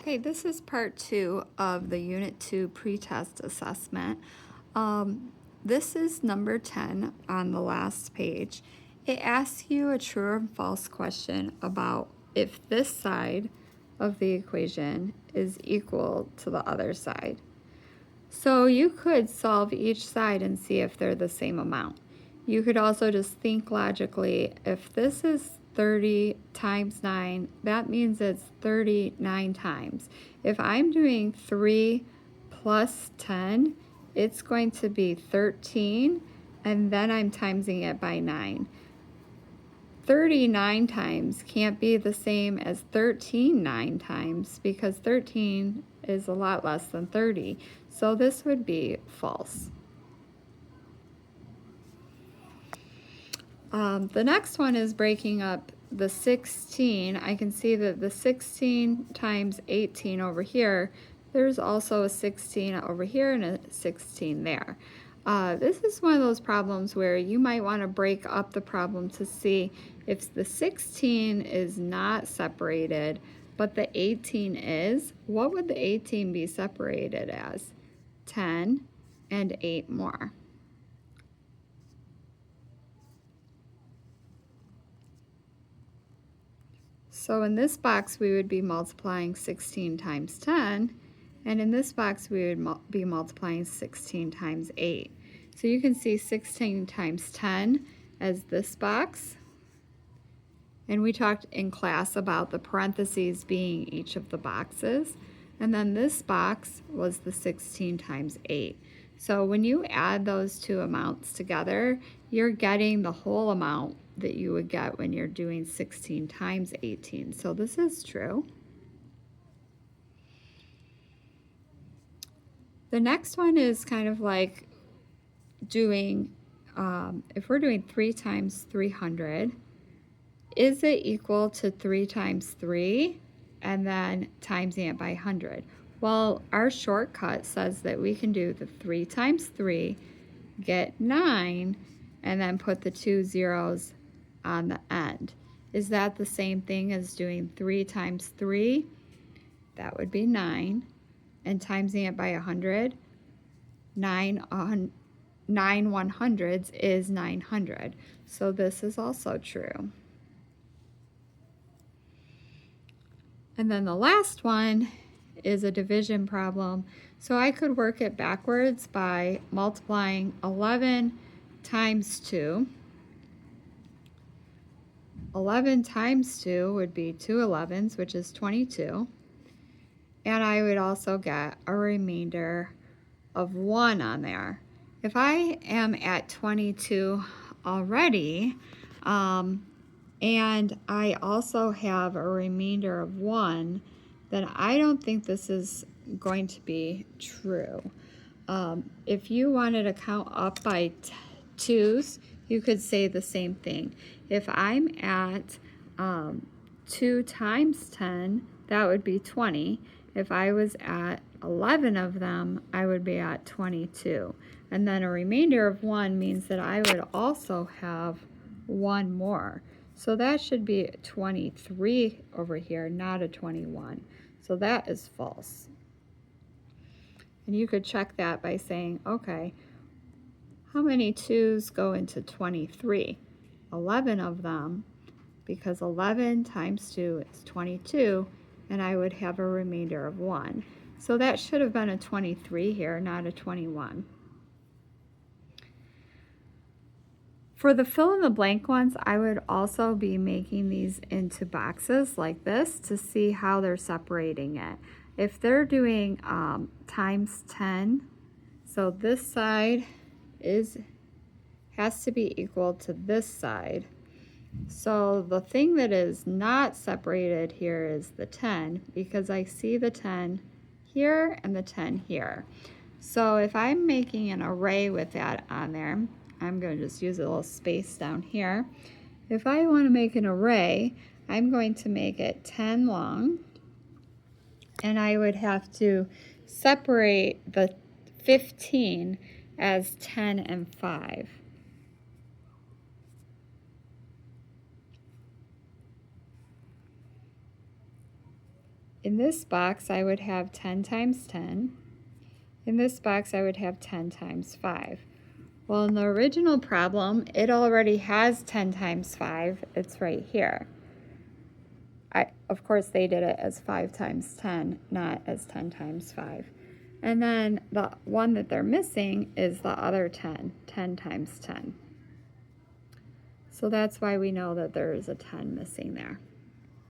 Okay, this is part 2 of the Unit 2 pretest assessment. This is number 10 on the last page. It asks you a true or false question about if this side of the equation is equal to the other side. So you could solve each side and see if they're the same amount. You could also just think logically, if this is 30 times 9, that means it's 39 times. If I'm doing 3 plus 10, it's going to be 13, and then I'm timesing it by 9. 39 times can't be the same as 13 9 times because 13 is a lot less than 30. So this would be false. The next one is breaking up the 16. I can see that the 16 times 18 over here, there's also a 16 over here and a 16 there. This is one of those problems where you might want to break up the problem to see if the 16 is not separated, but the 18 is. What would the 18 be separated as? 10 and 8 more. So in this box, we would be multiplying 16 times 10, and in this box, we would be multiplying 16 times 8. So you can see 16 times 10 as this box, and we talked in class about the parentheses being each of the boxes, and then this box was the 16 times 8. So when you add those two amounts together, you're getting the whole amount that you would get when you're doing 16 times 18. So this is true. The next one is kind of like doing, if we're doing 3 times 300, is it equal to 3 times 3 and then timesing it by 100? Well, our shortcut says that we can do the 3 times 3, get 9, and then put the 2 zeros on the end. Is that the same thing as doing 3 times 3? That would be 9. And timesing it by 100, 9 100ths is 900. So this is also true. And then the last one is a division problem. So I could work it backwards by multiplying 11 times 2. 11 times 2 would be 2 11s, which is 22. And I would also get a remainder of 1 on there. If I am at 22 already, and I also have a remainder of 1, then I don't think this is going to be true. If you wanted to count up by 2s, you could say the same thing. If I'm at 2 times 10, that would be 20. If I was at 11 of them, I would be at 22. And then a remainder of 1 means that I would also have 1 more. So that should be 23 over here, not a 21. So that is false. And you could check that by saying, okay, how many 2's go into 23? 11 of them, because 11 times 2 is 22, and I would have a remainder of 1. So that should have been a 23 here, not a 21. For the fill in the blank ones, I would also be making these into boxes like this to see how they're separating it. If they're doing times 10, so this side has to be equal to this side. So the thing that is not separated here is the 10, because I see the 10 here and the 10 here. So if I'm making an array with that on there, I'm going to just use a little space down here. If I want to make an array, I'm going to make it 10 long, and I would have to separate the 15 as 10 and 5. in this box, I would have 10 times 10. In this box, I would have 10 times 5. Well, in the original problem, it already has 10 times 5. It's right here. Of course, they did it as 5 times 10, not as 10 times 5. And then the one that they're missing is the other 10, 10 times 10. So that's why we know that there is a 10 missing there.